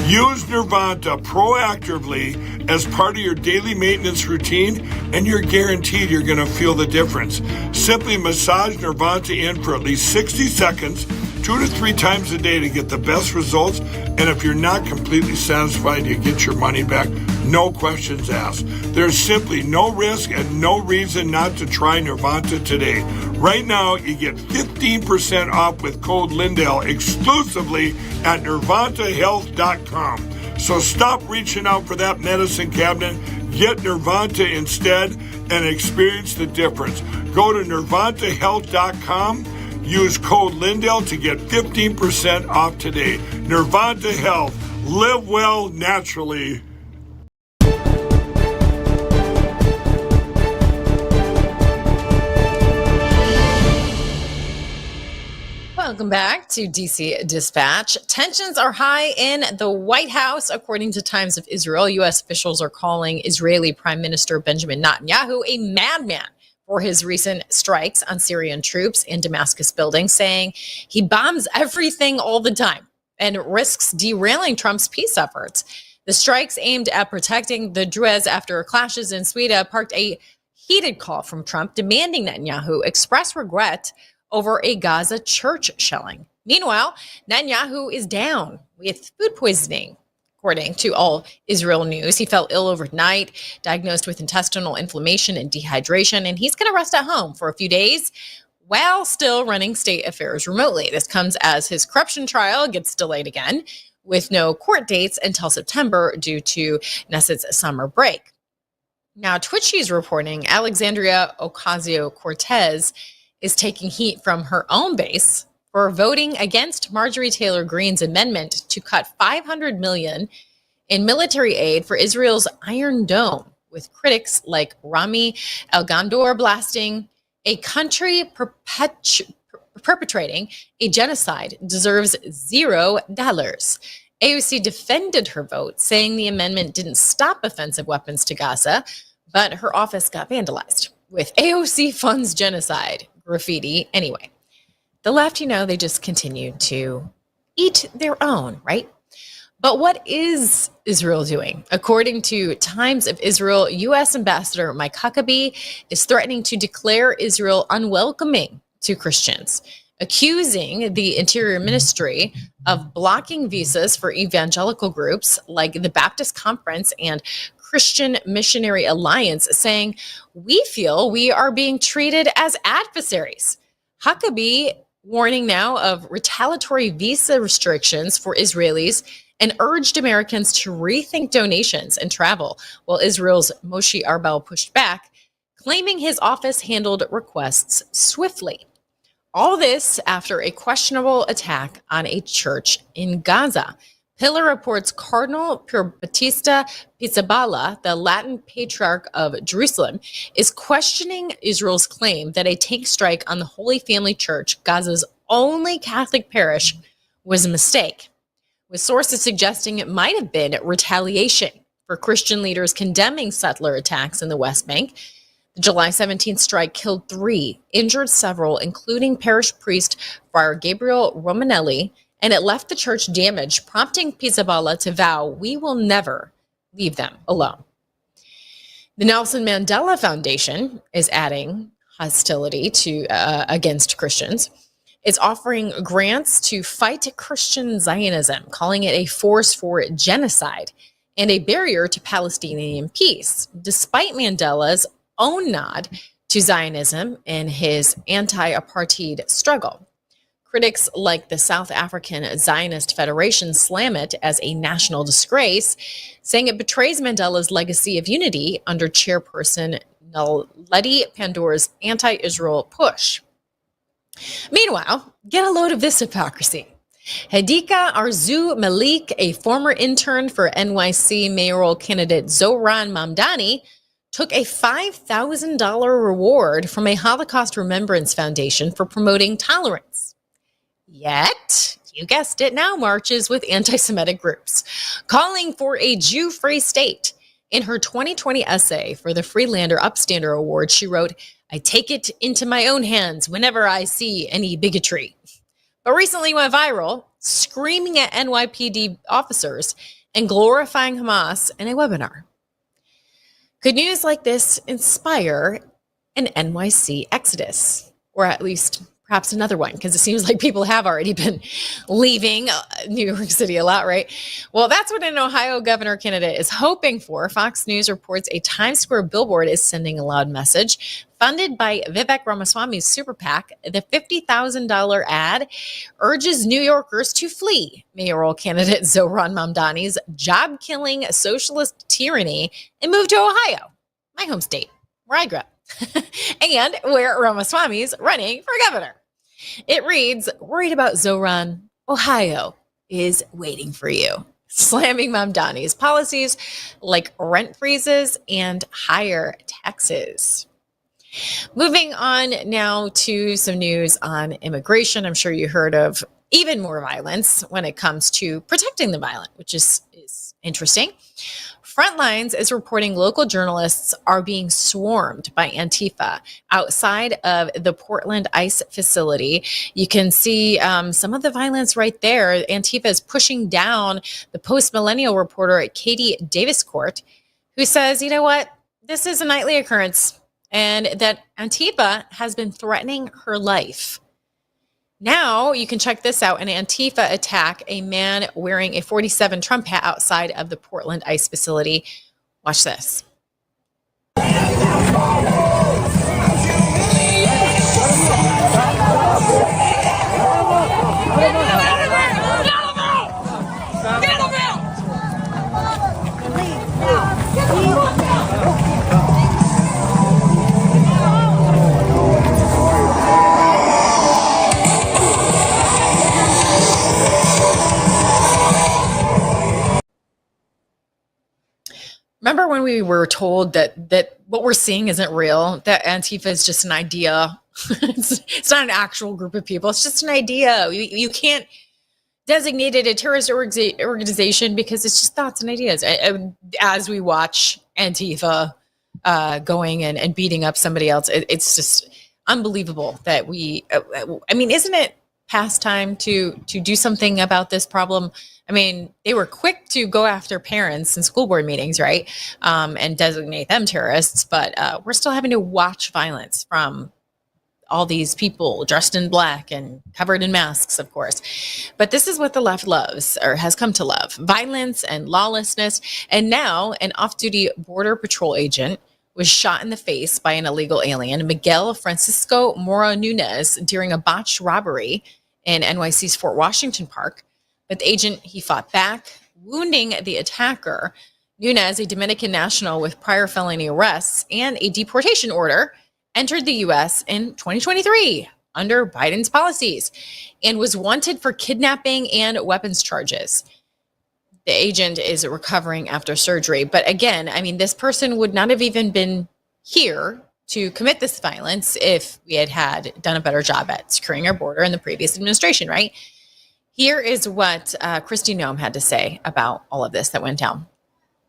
S10: Use Nirvanta proactively as part of your daily maintenance routine, and you're guaranteed you're going to feel the difference. Simply massage Nirvanta in for at least 60 seconds, 2 to 3 times a day to get the best results. And if you're not completely satisfied, you get your money back. No questions asked. There's simply no risk and no reason not to try Nirvanta today. Right now, you get 15% off with code Lindell exclusively at nirvantahealth.com. So stop reaching out for that medicine cabinet. Get Nirvanta instead and experience the difference. Go to nirvantahealth.com. Use code Lindell to get 15% off today. Nirvanta Health. Live well naturally.
S1: Welcome back to DC Dispatch. Tensions are high in the White House. According to Times of Israel, U.S. officials are calling Israeli Prime Minister Benjamin Netanyahu a madman for his recent strikes on Syrian troops in Damascus buildings, saying he bombs everything all the time and risks derailing Trump's peace efforts. The strikes aimed at protecting the Druze after clashes in Sweden sparked a heated call from Trump demanding Netanyahu express regret over a Gaza church shelling. Meanwhile, Netanyahu is down with food poisoning. according to All Israel News. He fell ill overnight, diagnosed with intestinal inflammation and dehydration, and he's going to rest at home for a few days while still running state affairs remotely. This comes as his corruption trial gets delayed again, with no court dates until September due to Knesset's summer break. Now, Twitchy's reporting Alexandria Ocasio-Cortez is taking heat from her own base for voting against Marjorie Taylor Greene's amendment to cut $500 million in military aid for Israel's Iron Dome, with critics like Rami El-Gandor blasting, "A country perpetrating a genocide deserves $0." AOC defended her vote, saying the amendment didn't stop offensive weapons to Gaza, but her office got vandalized with "AOC funds genocide" graffiti. Anyway, the left, they just continue to eat their own, right? But what is Israel doing? According to Times of Israel, U.S. Ambassador Mike Huckabee is threatening to declare Israel unwelcoming to Christians, accusing the Interior Ministry of blocking visas for evangelical groups like the Baptist Conference and Christian Missionary Alliance, saying, "We feel we are being treated as adversaries." Huckabee warning now of retaliatory visa restrictions for Israelis and urged Americans to rethink donations and travel, while Israel's Moshe Arbel pushed back, claiming his office handled requests swiftly. All this after a questionable attack on a church in Gaza. Pillar reports Cardinal Pierbattista Pizzaballa, the Latin Patriarch of Jerusalem, is questioning Israel's claim that a tank strike on the Holy Family Church, Gaza's only Catholic parish, was a mistake, with sources suggesting it might have been retaliation for Christian leaders condemning settler attacks in the West Bank. The July 17th strike killed 3, injured several, including parish priest Friar Gabriel Romanelli, and it left the church damaged, prompting Pizzaballa to vow, "We will never leave them alone." The Nelson Mandela Foundation is adding hostility to against Christians. It's offering grants to fight Christian Zionism, calling it a force for genocide and a barrier to Palestinian peace, despite Mandela's own nod to Zionism in his anti-apartheid struggle. Critics like the South African Zionist Federation slam it as a national disgrace, saying it betrays Mandela's legacy of unity under chairperson Naledi Pandor's anti-Israel push. Meanwhile, get a load of this hypocrisy. Hadika Arzu Malik, a former intern for NYC mayoral candidate Zohran Mamdani, took a $5,000 reward from a Holocaust Remembrance Foundation for promoting tolerance. Yet, you guessed it now, marches with anti-Semitic groups, calling for a Jew-free state. In her 2020 essay for the Freelander Upstander Award, she wrote, "I take it into my own hands whenever I see any bigotry." But recently went viral, screaming at NYPD officers and glorifying Hamas in a webinar. Could news like this inspire an NYC exodus? Or at least perhaps another one, because it seems like people have already been leaving New York City a lot, right? Well, that's what an Ohio governor candidate is hoping for. Fox News reports a Times Square billboard is sending a loud message. Funded by Vivek Ramaswamy's super PAC, the $50,000 ad urges New Yorkers to flee mayoral candidate Zohran Mamdani's job-killing socialist tyranny and move to Ohio, my home state, where I grew up. And where Ramaswamy's running for governor. It reads, "Worried about Zohran? Ohio is waiting for you," slamming Mamdani's policies like rent freezes and higher taxes. Moving on now to some news on immigration. I'm sure you heard of even more violence when it comes to protecting the violent, which is interesting. Frontlines is reporting local journalists are being swarmed by Antifa outside of the Portland ICE facility. You can see some of the violence right there. Antifa is pushing down the post-millennial reporter Katie Daviscourt, who says, you know what, this is a nightly occurrence and that Antifa has been threatening her life. Now you can check this out. An Antifa attack, a man wearing a 47 Trump hat outside of the Portland ICE facility. Watch this. Remember when we were told that what we're seeing isn't real, that Antifa is just an idea? It's not an actual group of people. It's just an idea. You can't designate it a terrorist organization because it's just thoughts and ideas. As we watch Antifa going and beating up somebody else, it's just unbelievable that we, I mean, isn't it past time to do something about this problem? I mean, they were quick to go after parents in school board meetings, right? And designate them terrorists, but we're still having to watch violence from all these people dressed in black and covered in masks, of course. But this is what the left loves, or has come to love: violence and lawlessness. And now an off-duty Border Patrol agent was shot in the face by an illegal alien, Miguel Francisco Mora Nunez, during a botched robbery in NYC's Fort Washington Park. But the agent, he fought back, wounding the attacker. Nunez, a Dominican national with prior felony arrests and a deportation order, entered the U.S. in 2023 under Biden's policies and was wanted for kidnapping and weapons charges. The agent is recovering after surgery. But again, I mean, this person would not have even been here to commit this violence if we had done a better job at securing our border in the previous administration, right? Here is what Kristi Noem had to say about all of this that went down.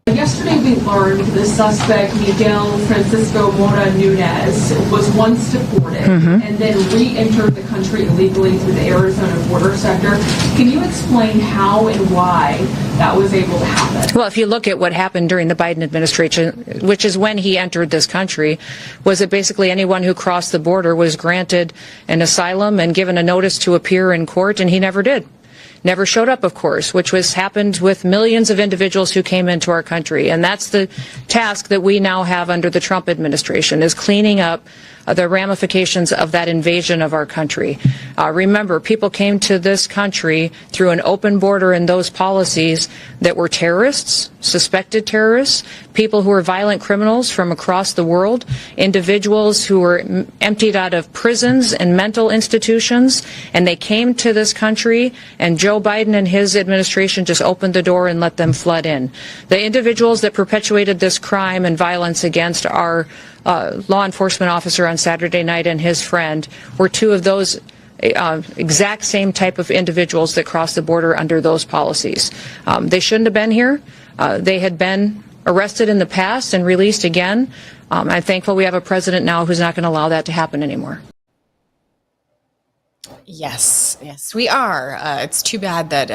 S14: Yesterday, we learned the suspect, Miguel Francisco Mora Nunez, was once deported and then re-entered the country illegally through the Arizona border sector. Can you explain how and why that was able to happen?
S15: Well, if you look at what happened during the Biden administration, which is when he entered this country, was that basically anyone who crossed the border was granted an asylum and given a notice to appear in court, and he never did. Never showed up, of course, which was happened with millions of individuals who came into our country. And that's the task that we now have under the Trump administration, is cleaning up the ramifications of that invasion of our country. Remember, people came to this country through an open border and those policies that were terrorists, suspected terrorists, people who were violent criminals from across the world, individuals who were emptied out of prisons and mental institutions, and they came to this country, and Joe Biden and his administration just opened the door and let them flood in. The individuals that perpetuated this crime and violence against our law enforcement officer on Saturday night and his friend were two of those exact same type of individuals that crossed the border under those policies. They shouldn't have been here. They had been arrested in the past and released again. I'm thankful we have a president now who's not going to allow that to happen anymore.
S1: Yes, we are. It's too bad that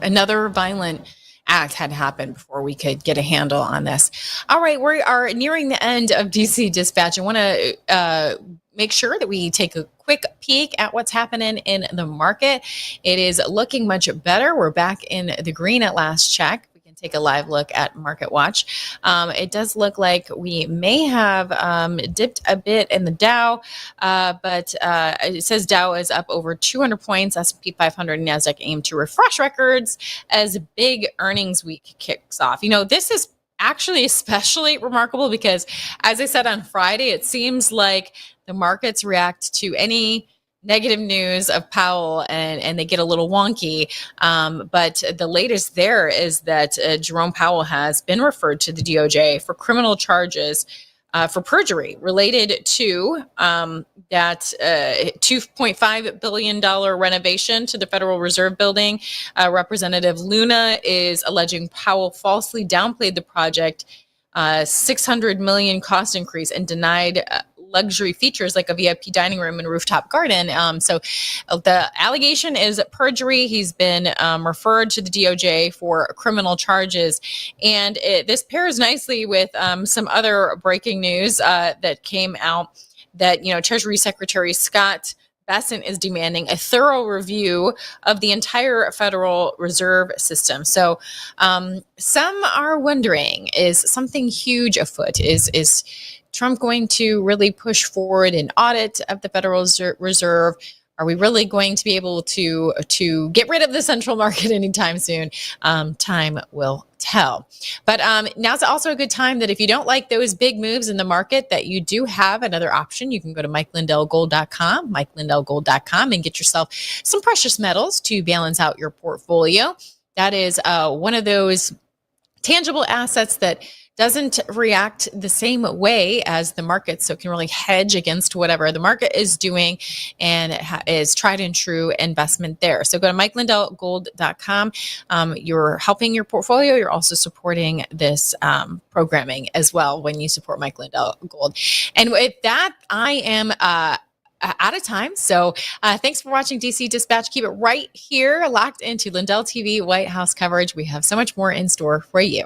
S1: another violent act had happened before we could get a handle on this. All right, we are nearing the end of DC Dispatch. I want to make sure that we take a quick peek at what's happening in the market. It is looking much better. We're back in the green at last check. We can take a live look at Market Watch. It does look like we may have dipped a bit in the Dow, but it says Dow is up over 200 points. S&P 500 and NASDAQ aim to refresh records as big earnings week kicks off. You know, this is actually especially remarkable because, as I said on Friday, it seems like the markets react to any negative news of Powell and they get a little wonky. But the latest there is that Jerome Powell has been referred to the DOJ for criminal charges for perjury related to that $2.5 billion renovation to the Federal Reserve Building. Representative Luna is alleging Powell falsely downplayed the project, $600 million cost increase, and denied luxury features like a VIP dining room and rooftop garden. So the allegation is perjury. He's been referred to the DOJ for criminal charges. And this pairs nicely with some other breaking news that came out that, Treasury Secretary Scott Besant is demanding a thorough review of the entire Federal Reserve System. So some are wondering, is something huge afoot? Is Trump going to really push forward an audit of the Federal Reserve? Are we really going to be able to get rid of the central market anytime soon? Time will tell. But now's also a good time that if you don't like those big moves in the market, that you do have another option. You can go to MikeLindellGold.com, and get yourself some precious metals to balance out your portfolio. That is one of those tangible assets that doesn't react the same way as the market, so it can really hedge against whatever the market is doing, and it is tried and true investment there. So go to MikeLindellGold.com. You're helping your portfolio. You're also supporting this programming as well when you support Mike Lindell Gold. And with that, I am out of time. So thanks for watching DC Dispatch. Keep it right here, locked into Lindell TV White House coverage. We have so much more in store for you.